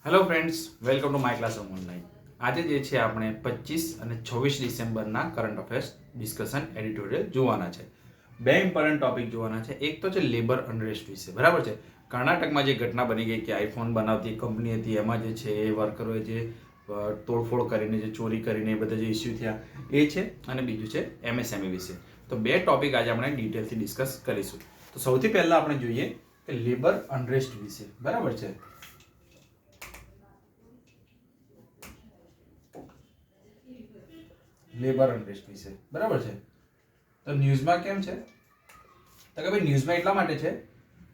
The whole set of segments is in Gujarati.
Hello friends, welcome to my classroom online. આજે જે છે આપણે 25 અને 26 ડિસેમ્બરના કરંટ અફેર્સ ડિસ્કશન એડિટોરિયલ જોવાના છે. બે ઇમ્પોર્ટન્ટ ટોપિક જોવાના છે. એક તો છે લેબર અનરેસ્ટ વિશે, બરાબર છે. કર્ણાટકમાં જે ઘટના બની ગઈ કે આઈફોન બનાવતી કંપની હતી, એમાં જે છે એ વર્કરોએ જે તોડફોડ કરીને જે ચોરી કરીને એ બધા જે ઇસ્યુ થયા એ છે, અને બીજું છે એમએસએમઈ વિશે. તો બે ટોપિક આજે આપણે ડિટેલથી ડિસ્કસ કરીશું. તો સૌથી પહેલા આપણે જોઈએ કે લેબર અનરેસ્ટ વિશે, બરાબર છે. લેબર અનરેસ્ટ વિશે, બરાબર છે. તો ન્યૂઝમાં કેમ છે? તો કે ભાઈ ન્યૂઝમાં એટલા માટે છે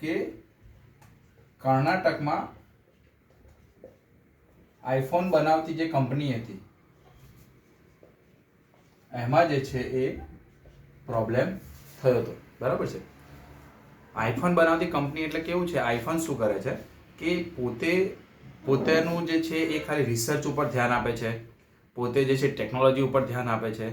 કે કર્ણાટકમાં આઈફોન બનાવતી જે કંપની હતી એમાં જે છે એ પ્રોબ્લેમ થયો હતો, બરાબર છે. આઈફોન બનાવતી કંપની એટલે કેવું છે, આઈફોન શું કરે છે કે પોતેનું જે છે એ ખાલી રિસર્ચ ઉપર ધ્યાન આપે છે, પોતે જે છે ટેકનોલોજી ઉપર ધ્યાન આપે છે,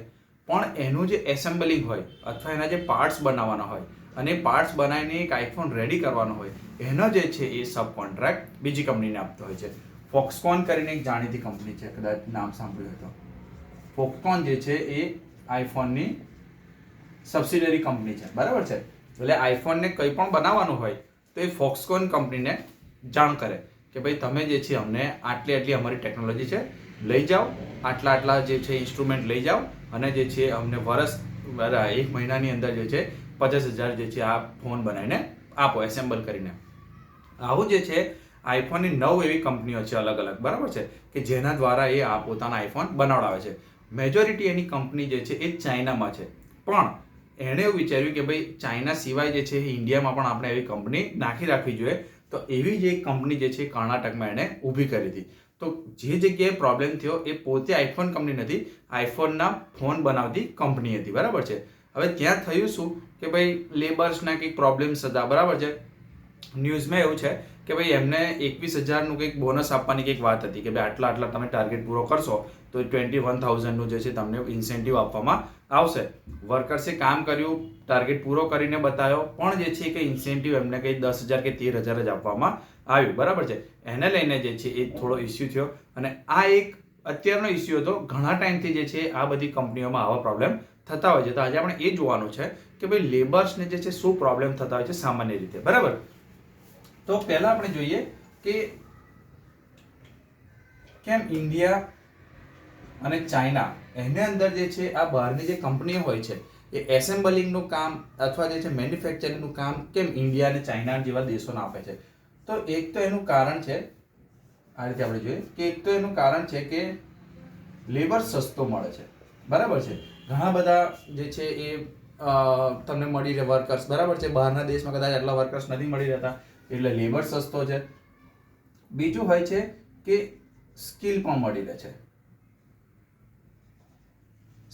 પણ એનું જે એસેમ્બલિંગ હોય અથવા એના જે પાર્ટ્સ બનાવવાના હોય અને એ પાર્ટ્સ બનાવીને એક આઈફોન રેડી કરવાનો હોય એનો જે છે એ સબ કોન્ટ્રાક્ટ બીજી કંપનીને આપતો હોય છે. ફોક્સકોન કરીને એક જાણીતી કંપની છે, કદાચ નામ સાંભળ્યું હોય તો. ફોક્સકોન જે છે એ આઈફોનની સબસિડરી કંપની છે, બરાબર છે. એટલે આઈફોનને કંઈ પણ બનાવવાનું હોય તો એ ફોક્સકોન કંપનીને જાણ કરે કે ભાઈ તમે જે છે અમને આટલી આટલી અમારી ટેકનોલોજી છે, લઈ જાઓ, આટલા આટલા જે છે ઇન્સ્ટ્રુમેન્ટ લઈ જાઓ અને જે છે અમને એક મહિનાની અંદર જે છે 50,000 જે છે આ ફોન બનાવીને આપો, એસેમ્બલ કરીને. આવું જે છે આઈફોનની 9 એવી કંપનીઓ છે અલગ અલગ, બરાબર છે, કે જેના દ્વારા એ પોતાના આઈફોન બનાવડાવે છે. મેજોરિટી એની કંપની જે છે એ ચાઇનામાં છે, પણ એણે એવું વિચાર્યું કે ભાઈ ચાઇના સિવાય જે છે ઇન્ડિયામાં પણ આપણે એવી કંપની નાખી રાખવી જોઈએ. તો એવી જ એક કંપની જે છે કર્ણાટકમાં એણે ઊભી કરી હતી. તો જે જગ્યાએ પ્રોબ્લેમ થયો એ પોતે આઈફોન કંપની નથી, આઈફોનના ફોન બનાવતી કંપની હતી, બરાબર છે. હવે ત્યાં થયું શું કે ભાઈ લેબર્સના કંઈક પ્રોબ્લેમ્સ હતા, બરાબર છે. ન્યૂઝમાં એવું છે કે ભાઈ એમને 21,000નું કંઈક બોનસ આપવાની કંઈક વાત હતી કે ભાઈ આટલા આટલા તમે ટાર્ગેટ પૂરો કરશો તો 21,000નું જે છે તમને ઇન્સેન્ટિવ આપવામાં આવશે. વર્કર્સે કામ કર્યું, ટાર્ગેટ પૂરો કરીને બતાવ્યો, પણ જે છે કે ઇન્સેન્ટિવ એમને કંઈ 10,000 કે 13,000 જ આપવામાં આવ્યું, બરાબર છે. એને લઈને જે છે એ થોડો ઇસ્યુ થયો અને આ એક અત્યારનો ઇસ્યુ હતો. ઘણા ટાઈમથી જે છે આ બધી કંપનીઓમાં આવા પ્રોબ્લેમ થતા હોય છે. તો આજે આપણે એ જોવાનું છે કે ભાઈ લેબર્સને જે છે શું પ્રોબ્લેમ થતા હોય છે સામાન્ય રીતે, બરાબર. તો પહેલા આપણે જોઈએ કે કેમ ઇન્ડિયા અને ચાઇના એની અંદર જે છે આ બહારની જે કંપનીઓ હોય છે એ એસેમ્બલિંગનું કામ અથવા જે છે મેન્યુફેક્ચરિંગનું કામ કેમ ઇન્ડિયા અને ચાઇના જેવા દેશોને આપે છે. તો એક તો એનું કારણ છે, આ રીતે આપણે જોઈએ કે એક તો એનું કારણ છે કે લેબર સસ્તો મળે છે, બરાબર છે. ઘણા બધા જે છે એ તમને મળી રહે વર્કર્સ, બરાબર છે. બહારના દેશમાં કદાચ આટલા વર્કર્સ નથી મળી રહેતા એટલે લેબર સસ્તો છે. બીજું હોય છે કે સ્કિલ પણ મળી રહે છે,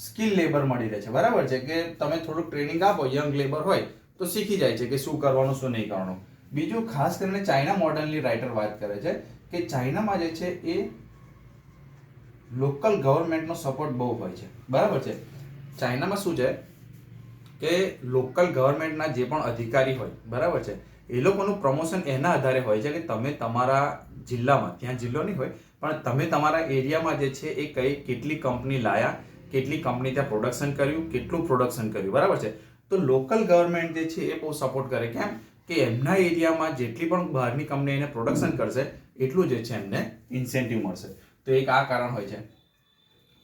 સ્કિલ લેબર મળી રહે છે, બરાબર છે. કે તમે થોડુંક ટ્રેનિંગ આપો, યંગ લેબર હોય તો શીખી જાય છે કે શું કરવાનું શું નહીં કરવાનું. બીજું ખાસ કરીને ચાઇના મોડલની રાઇટર વાત કરે છે કે ચાઇનામાં જે છે એ લોકલ ગવર્મેન્ટનો સપોર્ટ બહુ હોય છે, બરાબર છે. ચાઇનામાં શું છે કે લોકલ ગવર્મેન્ટના જે પણ અધિકારી હોય, બરાબર છે, એ લોકોનું પ્રમોશન એના આધારે હોય છે કે તમે તમારા જિલ્લામાં, ત્યાં જિલ્લો નહીં હોય પણ તમે તમારા એરિયામાં જે છે એ કેટલી કંપની લાયા, કેટલી કંપની ત્યાં પ્રોડક્શન કર્યું, કેટલું પ્રોડક્શન કર્યું, બરાબર છે. તો લોકલ ગવર્મેન્ટ જે છે એ બહુ સપોર્ટ કરે. કેમ કે એમના એરિયામાં જેટલી પણ બહારની કંપની એને પ્રોડક્શન કરશે એટલું જે છે એમને ઇન્સેન્ટિવ મળશે. તો એક આ કારણ હોય છે.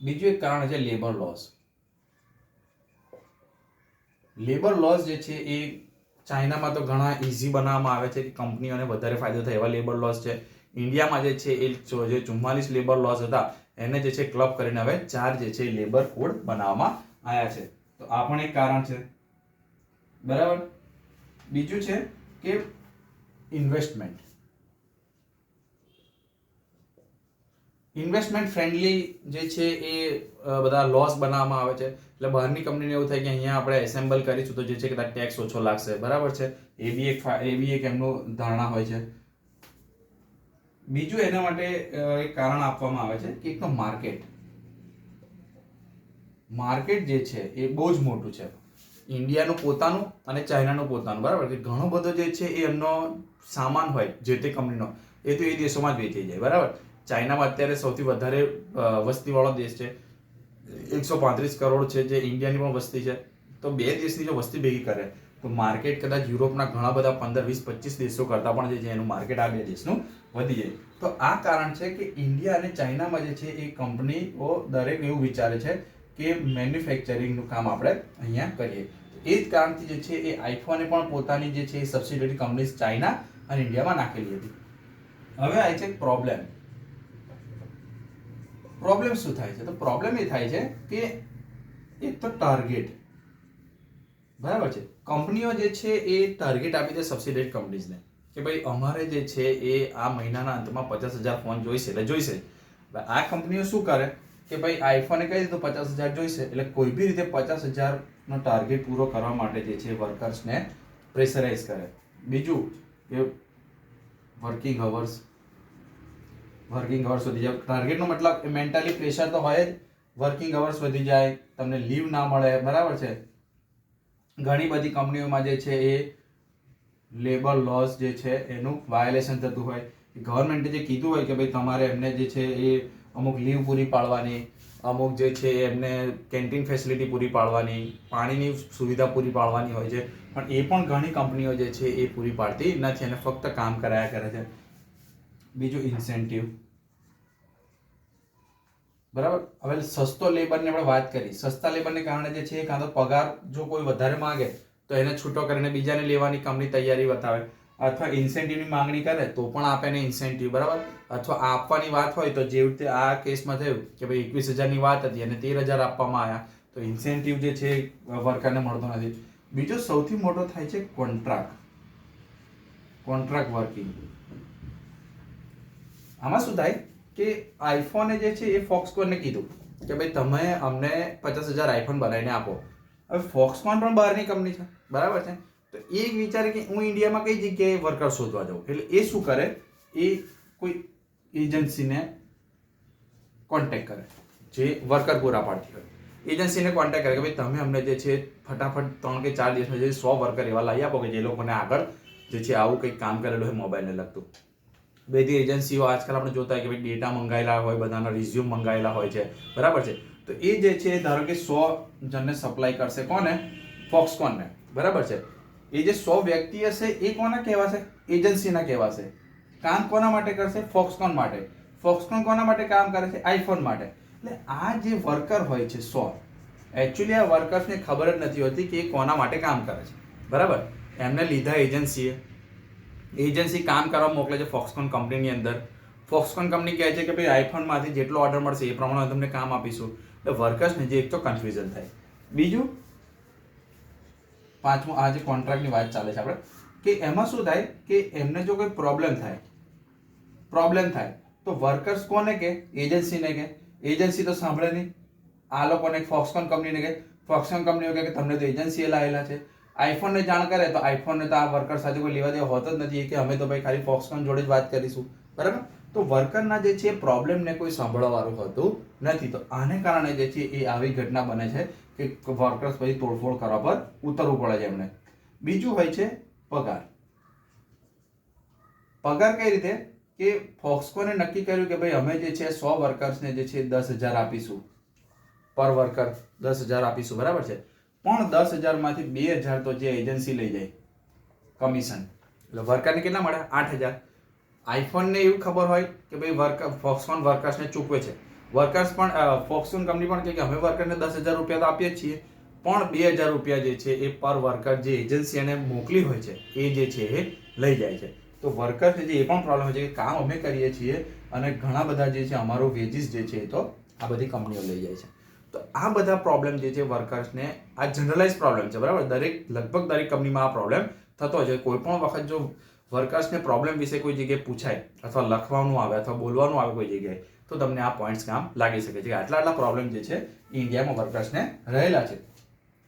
બીજું એક કારણ છે લેબર લોસ. લેબર લોસ જે છે એ ચાઇનામાં તો ઘણા ઇઝી બનાવવામાં આવે છે કે કંપનીઓને વધારે ફાયદો થાય એવા લેબર લોસ છે. ઇન્ડિયામાં જે છે એ જે 44 લેબર લોસ હતા એને જે છે ક્લબ કરીને હવે 4 જે છે લેબર કોડ બનાવવામાં આવ્યા છે. તો આ પણ એક કારણ છે, બરાબર. બીજું છે કે ઇન્વેસ્ટમેન્ટ ફ્રેન્ડલી જે છે એ બધા લોસ બનાવવામાં આવે છે. એટલે બહારની કંપનીને એવું થાય કે અહીંયા આપણે એસેમ્બલ કરીશું તો જે છે કદાચ ટેક્સ ઓછો લાગશે, બરાબર છે. એ બી એક એમનું ધારણા હોય છે. બીજું એના માટે એક કારણ આપવામાં આવે છે કે એક તો માર્કેટ જે છે એ બહુ જ મોટું છે. ઇન્ડિયાનું પોતાનું અને ચાઇનાનું પોતાનું, બરાબર. કે ઘણો બધો જે છે એ એમનો સામાન હોય જે તે કંપનીનો એ તો એ દેશોમાં જ વેચાઈ જાય, બરાબર. ચાઇનામાં અત્યારે સૌથી વધારે વસ્તીવાળો દેશ છે, 135 કરોડ છે, જે ઇન્ડિયાની પણ વસ્તી છે. તો બે દેશની જો વસ્તી ભેગી કરે તો માર્કેટ કદાચ યુરોપના ઘણા બધા 15, 20, 25 દેશો કરતાં પણ જે છે એનું માર્કેટ આ બે દેશનું વધી જાય. તો આ કારણ છે કે ઇન્ડિયા અને ચાઇનામાં જે છે એ કંપનીઓ દરેક એવું વિચારે છે કે મેન્યુફેક્ચરિંગનું કામ આપણે અહીંયા કરીએ. એ જ કારણથી જે છે એ આઈફોને પણ પોતાની જે છે એ સબસિડરી કંપની ચાઇના અને ઇન્ડિયામાં નાખેલી હતી. હવે આ છે પ્રોબ્લેમ. પ્રોબ્લેમ શું થાય છે? તો પ્રોબ્લેમ એ થાય છે કે એક તો ટાર્ગેટ, બરાબર છે. કંપનીઓ જે છે એ ટાર્ગેટ આપી દે સબસિડરી કંપનીઝને કે ભાઈ અમારે જે છે એ આ મહિનાના અંતમાં 50,000 ફોન જોઈશે એટલે જોઈશે. આ કંપનીઓ શું કરે કે ભાઈ આઈફોને કહી દીધું 50,000 જોઈશે એટલે કોઈ બી રીતે 50,000 નો ટાર્ગેટ પૂરો કરવા માટે જે છે વર્કર્સને પ્રેશરાઇઝ કરે. બીજું કે વર્કિંગ અવર્સ વધી જાય. ટાર્ગેટનો મતલબ મેન્ટલી પ્રેશર તો હોય જ. વર્કિંગ અવર્સ વધી જાય, તમને લીવ ના મળે, બરાબર છે. ઘણી બધી કંપનીઓમાં જે છે એ લેબર લોસ જે છે એનું વાયોલેશન થતું હોય. ગવર્મેન્ટે જે કીધું હોય કે ભાઈ તમારે એમને જે છે એ અમુક લીવ પૂરી પાડવાની, અમુક જે છે એમને કેન્ટીન ફેસિલિટી પૂરી પાડવાની, પાણીની સુવિધા પૂરી પાડવાની હોય છે, પણ એ પણ ઘણી કંપનીઓ જે છે એ પૂરી પાડતી નથી અને ફક્ત કામ કરાયા કરે છે. બીજું ઇન્સેન્ટિવ, બરાબર. હવે સસ્તો લેબરની આપણે વાત કરી. સસ્તા લેબરને કારણે જે છે કાં તો પગાર જો કોઈ વધારે માંગે તો એને છૂટો કરીને બીજાને લેવાની કંપની તૈયારી બતાવે, અથવા ઇન્સેન્ટિવની માંગણી કરે તો પણ આપે ને ઇન્સેન્ટિવ, બરાબર. અથવા આપવાની વાત હોય તો જેવી રીતે આ કેસમાં થયું કે ભાઈ 21,000ની વાત હતી અને 13,000 આપવામાં આવ્યા, તો ઇન્સેન્ટિવ જે છે વર્કરને મળતો નથી. બીજો સૌથી મોટો થાય છે કોન્ટ્રાક્ટ વર્કિંગ. આમાં શું થાય કે આઈફોને જે છે એ ફોક્સકોનને કીધું કે ભાઈ તમે અમને 50,000 આઈફોન બનાવીને આપો. હવે ફોક્સકોન પણ બહારની કંપની છે, બરાબર છે. તો એ વિચારે કે હું ઇન્ડિયામાં કઈ જગ્યાએ વર્કર શોધવા જાઉં, એટલે એ શું કરે, એ કોઈ એજન્સીને કોન્ટેક્ટ કરે જે વર્કર પૂરા પાડતી હોય. એજન્સીને કોન્ટેક્ટ કરે કે ભાઈ તમે અમને જે છે ફટાફટ 3 કે 4 દિવસમાં જે 100 વર્કર એવા લાવી આપો કે જે લોકોને આગળ જે છે આવું કંઈક કામ કરેલું હોય મોબાઈલને લગતું. બધી એજન્સીઓ આજકાલ આપણે જોતા હોય કે ભાઈ ડેટા મંગાવેલા હોય, બધાના રિઝ્યુમ મંગાવેલા હોય છે, બરાબર છે. તો એ જે છે ધારો કે 100 જણને સપ્લાય કરશે, કોને? ફોક્સકોનને, બરાબર છે. એ જે 100 વ્યક્તિ હશે એ કોના કહેવાશે? એજન્સીના કહેવાશે. કામ કોના માટે કરશે? ફોક્સકોન માટે. ફોક્સકોન કોના માટે કામ કરે છે? આઈફોન માટે. એટલે આ જે વર્કર હોય છે 100, એકચ્યુઅલી આ વર્કર્સને ખબર જ નથી હોતી કે એ કોના માટે કામ કરે છે, બરાબર. એમને લીધા એજન્સી કામ કરવા મોકલે છે ફોક્સકોન કંપનીની અંદર. ફોક્સકોન કંપની કહે છે કે ભાઈ આઈફોનમાંથી જેટલો ઓર્ડર મળશે એ પ્રમાણે તમને કામ આપીશું. એટલે વર્કર્સને જે એક તો કન્ફ્યુઝન થાય. બીજું પાંચમું, આ જે કોન્ટ્રાક્ટની વાત ચાલે છે આપણે, કે એમાં શું થાય કે એમને જો કોઈ પ્રોબ્લેમ થાય તો વર્કર્સ કોને કે? એજન્સીને કે. એજન્સી તો સાંભળે નહીં. આ લોકોને ફોક્સકોન કંપનીને કે. ફોક્સકોન કંપનીઓ કે તમને તો એજન્સીએ લાવેલા છે. આઈફોનને જાણ કરે તો આઈફોનને તો આ વર્કર સાથે કોઈ લેવા દેવા હોતો જ નથી કે અમે તો ભાઈ ખાલી ફોક્સકોન જોડે જ વાત કરીશું, બરાબર. તો વર્કરના જે છે પ્રોબ્લેમને કોઈ સાંભળવાવાળું હોતું નથી. તો આને કારણે જે છે એ આવી ઘટના બને છે કે વર્કર્સ પછી તોડફોડ કરવા પર ઉતરવું પડે છે એમને. બીજું હોય છે પગાર. કઈ રીતે કે ફોક્સકોને નક્કી કર્યું કે ભાઈ અમે જે છે 100 વર્કર્સને જે છે 10,000 આપીશું, પર વર્કર 10,000 આપીશું, બરાબર છે. પણ 10,000 માંથી 2,000 તો જે એજન્સી લઈ જાય કમિશન, એટલે વર્કરને કેટલા મળે? 8,000. આઈફોનને એવું ખબર હોય કે ભાઈ ફોક્સકોન વર્કર્સને ચૂકવે છે. વર્કર્સ પણ ફોક્સકોન કંપની પણ કહે કે અમે વર્કરને 10,000 રૂપિયા તો આપીએ જ છીએ, પણ 2,000 રૂપિયા જે છે એ પર વર્કર જે એજન્સી એને મોકલી હોય છે એ જે છે એ લઈ જાય છે. તો વર્કર્સને જે એ પણ પ્રોબ્લેમ હોય છે કે કામ અમે કરીએ છીએ અને ઘણા બધા જે છે અમારો વેજીસ જે છે એ તો આ બધી કંપનીઓ લઈ જાય છે. તો આ બધા પ્રોબ્લેમ જે છે વર્કર્સને, આ જનરલાઇઝ પ્રોબ્લેમ છે, બરાબર. લગભગ દરેક કંપનીમાં આ પ્રોબ્લેમ થતો હોય છે. કોઈ પણ વખત જો વર્કર્સને પ્રોબ્લેમ વિશે કોઈ જગ્યાએ પૂછાય અથવા લખવાનું આવે અથવા બોલવાનું આવે કોઈ જગ્યાએ, તો તમને આ પોઈન્ટ્સ કામ લાગી શકે છે કે આટલા પ્રોબ્લેમ જે છે ઇન્ડિયામાં વર્કર્સને રહેલા છે.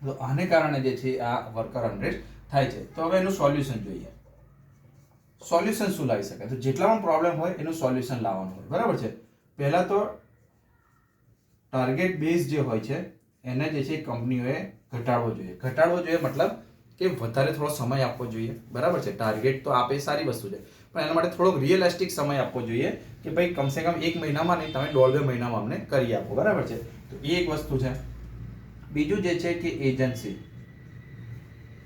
તો આને કારણે જે છે આ વર્કર અનરેસ્ટ થાય છે. તો હવે એનું સોલ્યુશન જોઈએ. સોલ્યુશન શું લાવી શકાય? તો જેટલા પણ પ્રોબ્લેમ હોય એનું સોલ્યુશન લાવવાનું હોય, બરાબર છે. પહેલા તો ટાર્ગેટ બેઝ જે હોય છે એને જે છે કંપનીઓએ ઘટાડવો જોઈએ મતલબ કે વધારે થોડો સમય આપવો જોઈએ, બરાબર છે. ટાર્ગેટ તો આપે સારી વસ્તુ છે, પણ એના માટે થોડોક રિયલિસ્ટિક સમય આપવો જોઈએ કે ભાઈ કમસે કમ 1 મહિનામાં નહીં, તમે 1.5-2 મહિનામાં અમને કરી આપો, બરાબર છે. તો એ એક વસ્તુ છે. બીજું જે છે કે એજન્સી,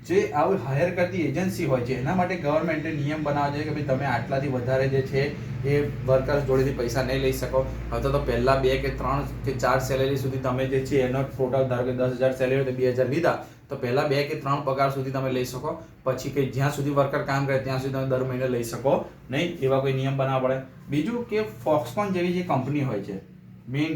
જે આવું હાયર કરતી એજન્સી હોય છે એના માટે ગવર્મેન્ટે નિયમ બનાવવા જોઈએ કે ભાઈ તમે આટલાથી વધારે જે છે એ વર્કર્સ જોડેથી પૈસા નહીં લઈ શકો. અથવા તો પહેલા 2 કે 3 કે 4 સેલેરી સુધી તમે જે છે એનો ટોટલ ધારો કે 10,000 સેલેરી હોય તો 2,000 લીધા, તો પહેલા 2 કે 3 પગાર સુધી તમે લઈ શકો. પછી કે જ્યાં સુધી વર્કર કામ કરે ત્યાં સુધી તમે દર મહિને લઈ શકો નહીં, એવા કોઈ નિયમ બનાવવા પડે. બીજું કે ફોક્સકોન જેવી જે કંપની હોય છે, મેઇન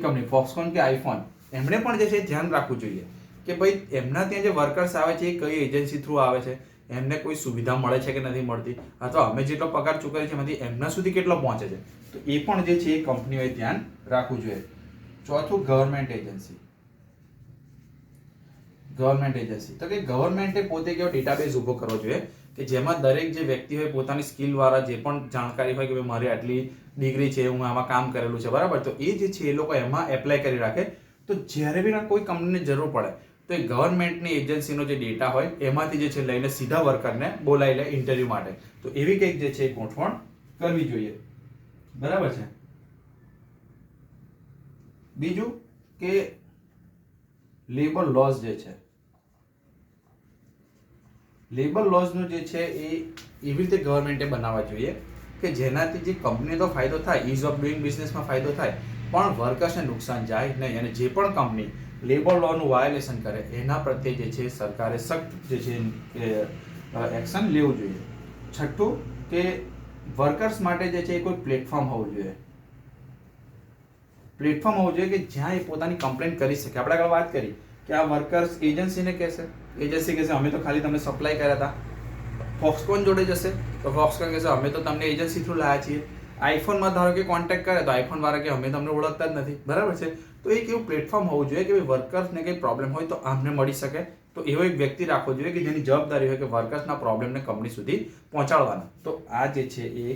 કંપની ફોક્સકોન કે આઈફોન, એમણે પણ જે છે ધ્યાન રાખવું જોઈએ કે ભાઈ એમના ત્યાં જે વર્કર્સ આવે છે એ કઈ એજન્સી થ્રુ આવે છે, એમને કોઈ સુવિધા મળે છે કે નથી મળતી, અથવા અમે જેટલો પગાર ચૂકવીએ છીએ એમાંથી એમના સુધી કેટલો પહોંચે છે. તો એ પણ જે છે એ કંપનીઓએ ધ્યાન રાખવું જોઈએ. ચોથું, ગવર્મેન્ટ એજન્સી. તો કે ગવર્મેન્ટે પોતે કેવો ડેટાબેઝ ઊભો કરવો જોઈએ કે જેમાં દરેક જે વ્યક્તિ હોય પોતાની સ્કિલ વાળા જે પણ જાણકારી હોય કે ભાઈ મારી આટલી ડિગ્રી છે, હું આમાં કામ કરેલું છે, બરાબર, તો એ જે છે એ લોકો એમાં એપ્લાય કરી રાખે. તો જ્યારે બી કોઈ કંપનીને જરૂર પડે તો એ ગવર્મેન્ટની એજન્સીનો જે ડેટા હોય એમાંથી જે છે લઈને સીધા વર્કરને બોલાવી લે ઇન્ટરવ્યૂ માટે. તો એવી કંઈક જે છે ગોઠવણ કરવી જોઈએ, બરાબર છે. બીજું કે લેબર લોઝ જે છે, લેબર લોઝનું જે છે એ એવી રીતે ગવર્મેન્ટે બનાવવા જોઈએ કે જેનાથી જે કંપની તો ફાયદો થાય, ઇઝ ઓફ ડુઈંગ બિઝનેસમાં ફાયદો થાય, પણ વર્કર્સને નુકસાન જાય નહીં. અને જે પણ કંપની લેબર લોનું વાયોલેશન કરે એના પ્રત્યે જે છે સરકારે સખ્ત જે છે એક્શન લેવું જોઈએ. છઠ્ઠું કે વર્કર્સ માટે જે છે એ કોઈ પ્લેટફોર્મ હોવું જોઈએ કે જ્યાં એ પોતાની કમ્પ્લેન કરી શકે. આપણે આગળ વાત કરી કે આ વર્કર્સ એજન્સીને કહેશે, એજન્સી કહેશે અમે તો ખાલી તમને સપ્લાય કર્યા હતા. ફોક્સકોન જોડે જશે તો ફોક્સકોન કહેશે અમે તો તમને એજન્સી થ્રુ લાયા છીએ. આઈફોનમાં ધારો કે કોન્ટેક્ટ કરે તો આઈફોન વાળા કે અમે તમને ઓળખતા જ નથી, બરાબર છે. તો એક એવું પ્લેટફોર્મ હોવું જોઈએ કે વર્કર્સને કંઈ પ્રોબ્લેમ હોય તો આમને મળી શકે. તો એવો એક વ્યક્તિ રાખવો જોઈએ કે જેની જવાબદારી હોય કે વર્કર્સના પ્રોબ્લેમને કંપની સુધી પહોંચાડવાના. તો આ જે છે એ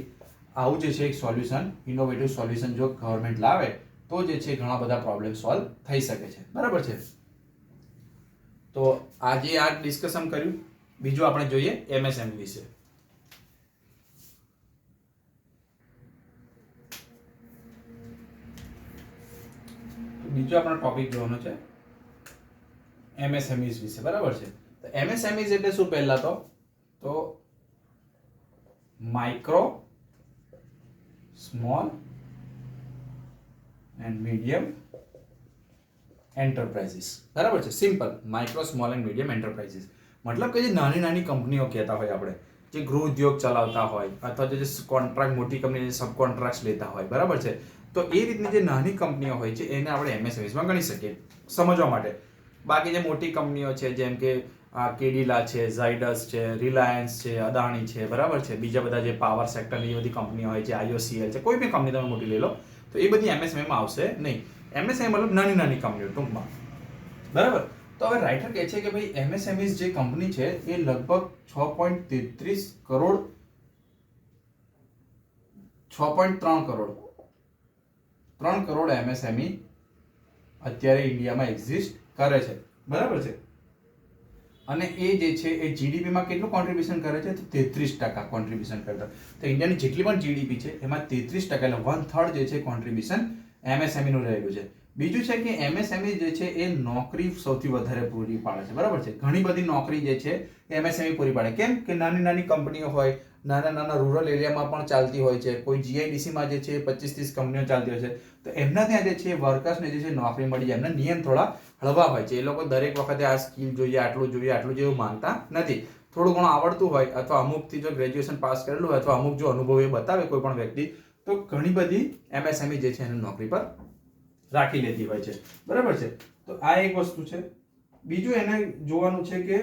આવું જે છે એક સોલ્યુશન, ઇનોવેટિવ સોલ્યુશન જો ગવર્મેન્ટ લાવે તો જે છે ઘણા બધા પ્રોબ્લેમ સોલ્વ થઈ શકે છે, બરાબર છે. તો આજે આ ડિસ્કશન કર્યું. બીજું આપણે જોઈએ એમએસએમઈ વિશે. બીજો આપણો ટોપિક જોવાનો છે એમએસએમઈઝ વિશે, બરાબર છે. તો એમએસએમઈઝ એટલે શું? પહેલા તો micro, small and medium enterprises, બરાબર છે. Simple, micro, small and medium enterprises મતલબ કે જે નાની નાની કંપનીઓ કહેતા હોય આપણે, જે ગૃહ ઉદ્યોગ ચલાવતા હોય અથવા તો જે કોન્ટ્રાક્ટ, મોટી કંપની સબ કોન્ટ્રાક્ટ લેતા હોય, બરાબર છે. તો એ રીતની જે નાની કંપનીઓ હોય છે એને આપણે એમએસએમઈઝમાં ગણી શકીએ સમજવા માટે. બાકી જે મોટી કંપનીઓ છે જેમ કે કેડિલા છે, ઝાયડસ છે, રિલાયન્સ છે, અદાણી છે, બરાબર છે, બીજા બધા જે પાવર સેક્ટરની બધી કંપનીઓ હોય છે, IOCL છે, કોઈ બી કંપની તમે મોટી લઈ લો તો એ બધી એમએસએમઈમાં આવશે નહીં. એમએસએમઈ મતલબ નાની નાની કંપનીઓ ટૂંકમાં, બરાબર. તો હવે રાઇટર કહે છે કે ભાઈ એમએસએમઈ જે કંપની છે એ લગભગ 6.33 કરોડ 3 કરોડ એમએસએમઈ અત્યારે ઇન્ડિયામાં એક્ઝિસ્ટ કરે છે, બરાબર છે. અને એ જે છે એ જીડીપીમાં કેટલું કોન્ટ્રીબ્યુશન કરે છે? તો 33% કોન્ટ્રીબ્યુશન કરતા. તો ઇન્ડિયાની જેટલી પણ જીડીપી છે એમાં 33% એટલે 1/3 જે છે કોન્ટ્રીબ્યુશન એમએસએમઈ નું રહેલું છે. બીજું છે કે એમએસએમઈ જે છે એ નોકરી સૌથી વધારે પૂરી પાડે છે, બરાબર છે. ઘણી બધી નોકરી જે છે એમએસએમઈ પૂરી પાડે. કેમ કે નાની નાની કંપનીઓ હોય, નાના નાના રૂરલ એરિયામાં પણ ચાલતી હોય છે, કોઈ જીઆઈડીસીમાં જે છે 25-30 કંપનીઓ ચાલતી હોય છે. તો એમના ત્યાં જે છે વર્કર્સને જે છે નોકરી મળી જાય. એમના નિયમ થોડા હળવા હોય છે. એ લોકો દરેક વખતે આ સ્કિલ જોઈએ, આટલું જેવું માંગતા નથી. થોડું ઘણું આવડતું હોય અથવા અમુકથી જો ગ્રેજ્યુએશન પાસ કરેલું હોય અથવા અમુક જો અનુભવ એ બતાવે કોઈ પણ વ્યક્તિ, તો ઘણી બધી એમએસએમઈ જે છે એને નોકરી પર રાખી લેતી હોય છે, બરાબર છે. તો આ એક વસ્તુ છે. બીજું એને જોવાનું છે કે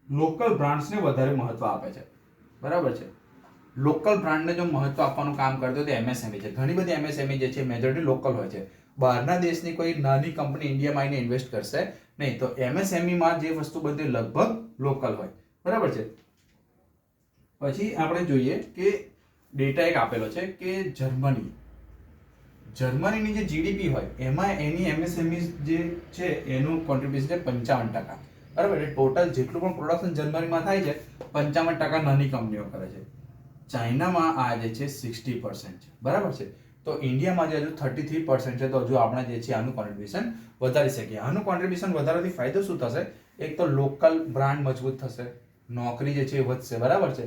લોકલ બ્રાન્ડ્સને વધારે મહત્વ આપે છે, બરાબર છે. લોકલ બ્રાન્ડને જો મહત્વ આપવાનું કામ કરતો તો એમએસએમઈ છે. ઘણી બધી એમએસએમઈ જે છે મેજોરિટી લોકલ હોય છે. બહારના દેશની કોઈ નાની કંપની ઇન્ડિયામાં આવીને ઇન્વેસ્ટ કરશે નહીં. તો એમએસએમઈમાં જે વસ્તુ બધી લગભગ લોકલ હોય, બરાબર છે. પછી આપણે જોઈએ કે ડેટા એક આપેલો છે કે જર્મનીની જે જીડીપી હોય એમાં એની એમએસએમઈ જે છે એનું કોન્ટ્રીબ્યુશન છે 55%. બરાબર. એટલે ટોટલ જેટલું પણ પ્રોડક્શન જર્મનીમાં થાય છે 55% નાની કંપનીઓ કરે છે. ચાઇનામાં આ જે છે 60% છે. બરાબર છે. તો ઇન્ડિયામાં જે હજુ 33% છે. તો હજુ આપણે જે છે આનું કોન્ટ્રીબ્યુશન વધારી શકીએ. આનું કોન્ટ્રીબ્યુશન વધારવાથી ફાયદો શું થશે? એક તો લોકલ બ્રાન્ડ મજબૂત થશે, નોકરી જે છે એ વધશે. બરાબર છે.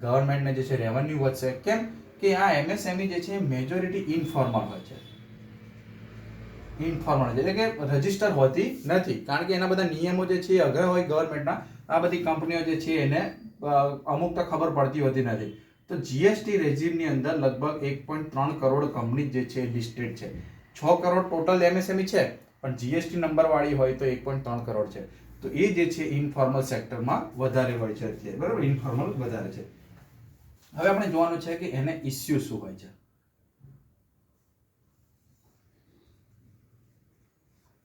ગવર્મેન્ટને જે છે રેવન્યુ વધશે. કેમ કે આ એમએસએમઈ જે છે મેજોરિટી ઇનફોર્મલ હોય છે. ઇનફોર્મલ એટલે કે રજિસ્ટર હોતી નથી, કારણ કે એના બધા નિયમો જે છે એ અઘરા હોય ગવર્મેન્ટના. આ બધી કંપનીઓ જે છે એને અમુક તો ખબર પડતી હોતી નથી. તો જીએસટી રેજીમની અંદર લગભગ 1.3 કરોડ કંપની જે છે લિસ્ટેડ છે. 6 કરોડ ટોટલ એમએસએમઈ છે, પણ જીએસટી નંબર વાળી હોય તો 1.3 કરોડ છે. તો એ જે છે ઇનફોર્મલ સેક્ટરમાં વધારે હોય છે અત્યારે. બરાબર, ઇનફોર્મલ વધારે છે. હવે આપણે જોવાનું છે કે એને ઇસ્યુ શું હોય છે.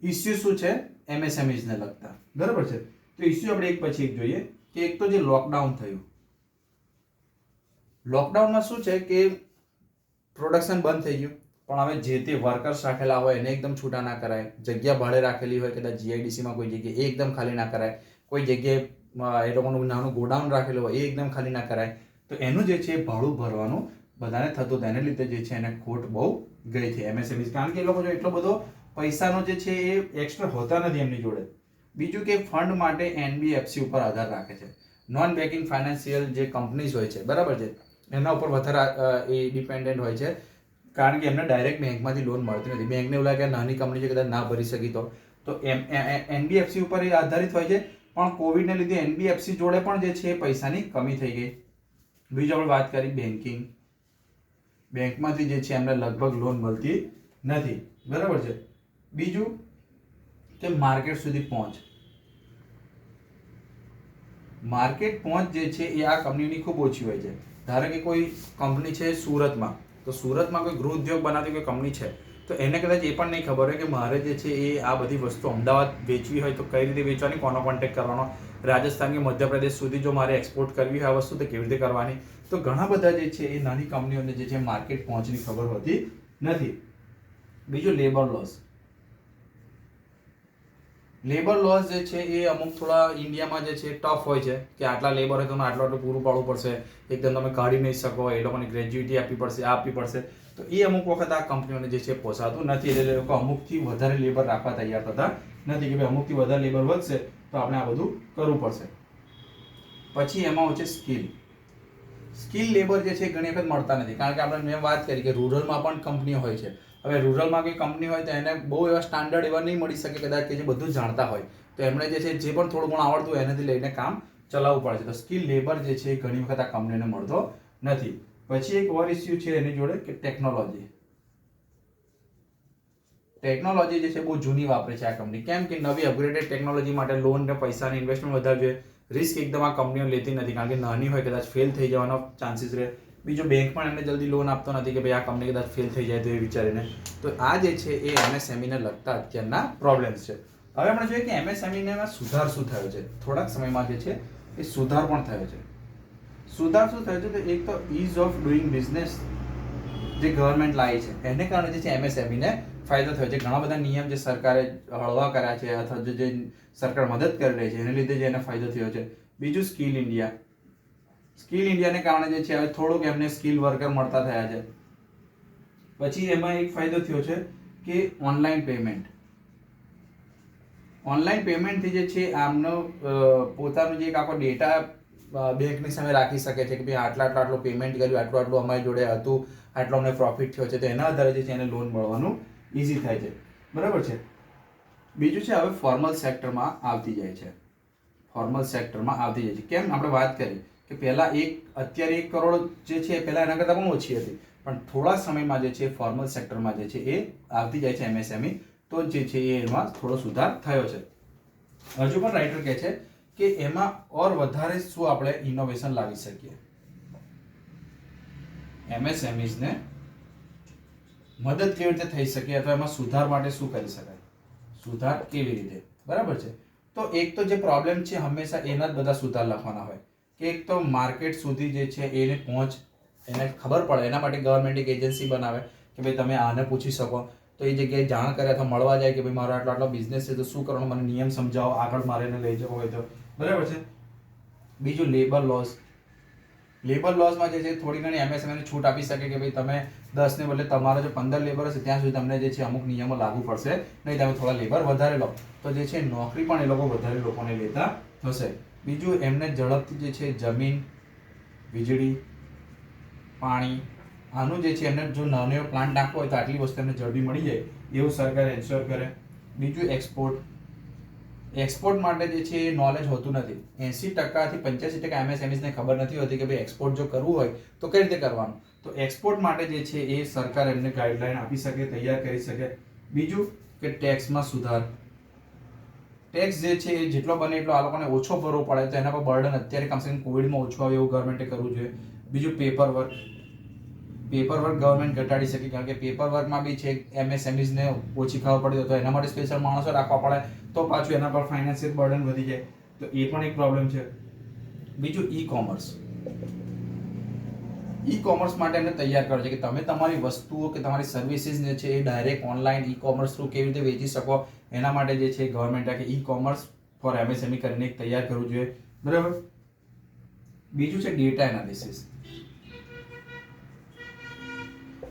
ઇસ્યુ શું છે એમએસએમઈઝ ને લગતા. બરાબર છે. તો ઇસ્યુ આપણે એક પછી એક જોઈએ કે એક તો જે લોકડાઉન થયું. લોકડાઉનમાં શું છે કે પ્રોડક્શન બંધ થઈ ગયું, પણ હવે જે તે વર્કર્સ રાખેલા હોય એને એકદમ છૂટા ના કરાય. જગ્યા ભાડે રાખેલી હોય કદાચ જીઆઈડીસીમાં કોઈ જગ્યાએ એ એકદમ ખાલી ના કરાય. કોઈ જગ્યાએ એ લોકોનું નાનું ગોડાઉન રાખેલું હોય એ એકદમ ખાલી ના કરાય. તો એનું જે છે ભાડું ભરવાનું બધાને થતું. એને લીધે જે છે એને ખોટ બહુ ગઈ છે એમએસએમઈ, કારણ કે એ લોકો જો એટલો બધો પૈસાનો જે છે એ એક્સ્ટ્રા હોતા નથી એમની જોડે. બીજું કે ફંડ માટે એનબીએફસી ઉપર આધાર રાખે છે. નોન બેન્કિંગ ફાઇનાન્શિયલ જે કંપનીઝ હોય છે, બરાબર છે, એના ઉપર વધારે એ ડિપેન્ડન્ટ હોય છે, કારણ કે એમને ડાયરેક્ટ બેંકમાંથી લોન મળતી નથી. બેંકને એવું લાગે નાની કંપની છે કદાચ ના ભરી શકી તો એનબીએફસી ઉપર એ આધારિત હોય છે. પણ કોવિડને લીધે એનબીએફસી જોડે પણ જે છે પૈસાની કમી થઈ ગઈ. બીજું આપણે વાત કરી બેન્કિંગ. બેંકમાંથી જે છે એમને લગભગ લોન મળતી નથી. બરાબર છે. બીજું કે માર્કેટ સુધી પહોંચ. માર્કેટ પહોંચ જે છે એ આ કંપનીની ખૂબ ઓછી હોય છે. ધારો કે કોઈ કંપની છે સુરતમાં, તો સુરતમાં કોઈ ગૃહ ઉદ્યોગ બનાવતી કોઈ કંપની છે, તો એને કદાચ એ પણ નહીં ખબર હોય કે મારે જે છે એ આ બધી વસ્તુ અમદાવાદ વેચવી હોય તો કઈ રીતે વેચવાની, કોનો કોન્ટેક્ટ કરવાનો, રાજસ્થાન કે મધ્યપ્રદેશ સુધી જો મારે એક્સપોર્ટ કરવી હોય આ વસ્તુ તો કેવી રીતે કરવાની. તો ઘણા બધા જે છે એ નાની કંપનીઓને જે છે માર્કેટ પહોંચની ખબર હોતી નથી. બીજું લેબર લોસ. લેબર લોસ જે છે એ અમુક થોડા ઇન્ડિયામાં જે છે ટફ હોય છે કે આટલા લેબર હોય તમે આટલું આટલું પૂરું પાડવું પડશે, એકદમ તમે કાઢી નહીં શકો, એ લોકોને ગ્રેજ્યુટી આપવી પડશે, આ આપવી પડશે. તો એ અમુક વખત આ કંપનીઓને જે છે પોસાતું નથી. એટલે એ લોકો અમુકથી વધારે લેબર રાખવા તૈયાર થતા નથી કે ભાઈ અમુકથી વધારે લેબર વધશે તો આપણે આ બધું કરવું પડશે. પછી એમાં હોય છે સ્કિલ. સ્કિલ લેબર જે છે ઘણી વખત મળતા નથી, કારણ કે આપણે મેં વાત કરી કે રૂરલમાં પણ કંપનીઓ હોય છે. હવે રૂરલમાં કોઈ કંપની હોય તો એને બહુ એવા સ્ટાન્ડર્ડ એવા નહીં મળી શકે કદાચ કે જે બધું જાણતા હોય. તો એમણે જે છે જે પણ થોડું ઘણું આવડતું હોય એનાથી લઈને કામ ચલાવવું પડે છે. તો સ્કિલ લેબર જે છે ઘણી વખત આ કંપનીને મળતો નથી. પછી એક ઓર ઇસ્યુ છે એની જોડે કે ટેકનોલોજી. ટેકનોલોજી જે છે બહુ જૂની વાપરે છે આ કંપની. કેમ કે નવી અપગ્રેડેડ ટેકનોલોજી માટે લોન ને પૈસાની ઇન્વેસ્ટમેન્ટ વધારે જોઈએ. રિસ્ક એકદમ આ કંપનીઓ લેતી નથી, કારણ કે નાની હોય કદાચ ફેલ થઈ જવાનો ચાન્સીસ રહે. બીજો બેંક પણ એમને જલ્દી લોન આપતો નથી કે ભાઈ આ કંપની કદાચ ફેલ થઈ જાય તો એ વિચારીને. તો આ જે છે એ એમએસએમઈને લગતા અત્યારના પ્રોબ્લેમ્સ છે. હવે આપણે જોઈએ કે એમએસએમઈને સુધાર શું થયો છે. થોડાક સમયમાં જે છે એ સુધાર પણ થયો છે. સુધાર શું થયો છે? તો એક તો ઇઝ ઓફ ડુઈંગ બિઝનેસ જે ગવર્મેન્ટ લાવી છે એને કારણે જે છે એમએસએમઈને ફાયદો થયો છે. ઘણા બધા નિયમ જે સરકારે હળવા કર્યા છે અથવા જે સરકાર મદદ કરી રહી છે એને લીધે જે એને ફાયદો થયો છે. બીજું સ્કિલ ઇન્ડિયા. સ્કિલ ઇન્ડિયાને કારણે જે છે હવે થોડુંક એમને સ્કિલ વર્કર મળતા થયા છે. પછી એમાં એક ફાયદો થયો છે કે ઓનલાઈન પેમેન્ટ. ઓનલાઈન પેમેન્ટથી જે છે આમનો પોતાનો જે એક આખો ડેટા બેંકની સામે રાખી શકે છે કે ભાઈ આટલું પેમેન્ટ કર્યું, આટલું અમારી જોડે હતું, આટલો અમને પ્રોફિટ થયો છે. તો એના આધારે જે છે એને લોન મળવાનું ઇઝી થાય છે. બરાબર છે. બીજું છે હવે ફોર્મલ સેક્ટરમાં આવતી જાય છે. ફોર્મલ સેક્ટરમાં આવતી જાય છે. કેમ? આપણે વાત કરી કે અત્યારે 1 કરોડ જે છે પહેલા એના કરતાં પણ ઓછી હતી, પણ થોડા સમયમાં જે છે ફોર્મલ સેક્ટરમાં જે છે એ આવતી જાય છે એમએસએમઈ. તો જે છે એમાં થોડો સુધાર થયો છે. હજુ પણ રાઇટર કહે છે કે એમાં ઓર વધારે શું આપણે ઇનોવેશન લાવી શકીએ. એમએસએમઈઝને મદદ કેવી રીતે થઈ શકે અથવા એમાં સુધાર માટે શું કરી શકાય, સુધાર કેવી રીતે. બરાબર છે. તો એક તો જે પ્રોબ્લેમ છે હંમેશા એના જ બધા સુધાર લખવાના હોય કે એક તો માર્કેટ સુધી જે છે એને પહોંચ એને ખબર પડે. એના માટે ગવર્મેન્ટ એક એજન્સી બનાવે કે ભાઈ તમે આને પૂછી શકો. તો એ જગ્યાએ જાણ કરે અથવા મળવા જાય કે ભાઈ મારો આટલો આટલો બિઝનેસ છે તો શું કરવાનું, મને નિયમ સમજાવો, આગળ મારે એને લઈ જવો હોય તો, બરાબર છે. બીજું લેબર લોઝ. લેબર લોઝમાં જે છે થોડી ઘણી એમએસએમઈને છૂટ આપી શકે કે ભાઈ તમે 10 ને બદલે તમારો જો 15 લેબર હશે ત્યાં સુધી તમને જે છે અમુક નિયમો લાગુ પડશે નહીં. તમે થોડા લેબર વધારે લો તો જે છે નોકરી પણ એ લોકો વધારે લોકોને લેતા થશે. બીજું એમને ઝડપથી જે છે જમીન, વીજળી, પાણી આનું જે છે એમને જો નાનો એવો પ્લાન્ટ નાખવો હોય તો આટલી વસ્તુ એમને ઝડપી મળી જાય એવું સરકાર એન્શ્યોર કરે. બીજું એક્સપોર્ટ. એક્સપોર્ટ માટે જે છે એ નોલેજ હોતું નથી. 80% થી 85% એમએસએમઈઝને ખબર નથી હોતી કે ભાઈ એક્સપોર્ટ જો કરવું હોય તો કઈ રીતે કરવાનું. તો એક્સપોર્ટ માટે જે છે એ સરકાર એમને ગાઈડલાઈન આપી શકે, તૈયાર કરી શકે. બીજું કે ટેક્સમાં સુધાર. ટેક્સ જે છે એ જેટલો બને એટલો આ લોકોને ઓછો ભરવો પડે તો એના પર બર્ડન અત્યારે કમસે કમ કોવિડમાં ઓછું આવે એવું ગવર્મેન્ટે કરવું જોઈએ. બીજું paper work. Paper work government ઘટાડી શકે કારણ કે પેપર વર્કમાં બી છે એમએસએમઈઝને ઓછી ખબર પડે તો એના માટે સ્પેશિયલ માણસો રાખવા પડે તો પાછું એના પર ફાઇનાન્શિયલ બર્ડન વધી જાય તો એ પણ એક પ્રોબ્લેમ છે. બીજું ઈ કોમર્સ. ઈ કોમર્સ માટે એમને તૈયાર કરે છે કે તમે તમારી વસ્તુઓ કે તમારી સર્વિસીસ જે છે એ direct online e commerce through કેવી રીતે વેચી શકો એના માટે જે છે ગવર્મેન્ટે કે ઈ કોમર્સ ફોર એમએસએમઈ કરીને એક તૈયાર કરવું જોઈએ, બરાબર. બીજું છે ડેટા એનાલિસિસ.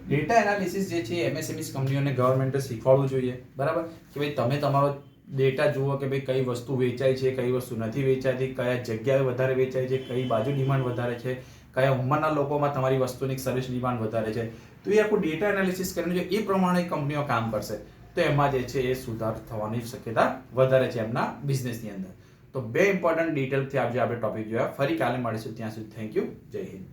ડેટા એનાલિસિસ જે છે એમએસએમઈ કંપનીઓને ગવર્મેન્ટે શીખવાડવું જોઈએ, બરાબર, કે ભાઈ તમે તમારો ડેટા જુઓ કે ભાઈ કઈ વસ્તુ વેચાય છે, કઈ વસ્તુ નથી વેચાતી, કયા જગ્યાએ વધારે વેચાય છે, કઈ બાજુ ડિમાન્ડ વધારે છે, કયા ઉંમરના લોકોમાં તમારી વસ્તુની સર્વિસ ડિમાન્ડ વધારે છે. તો એ આખું ડેટા એનાલિસિસ કરીને જો એ પ્રમાણે કંપનીઓ કામ કરશે તો એમાં જે છે એ સુધાર થવાની શક્યતા વધારે છે એમના બિઝનેસની અંદર. તો બે ઇમ્પોર્ટન્ટ ડિટેલથી આજે આપણે ટોપિક જોયા. ફરી કાલે મળીશું, ત્યાં સુધી થેન્ક યુ. જય હિન્દ.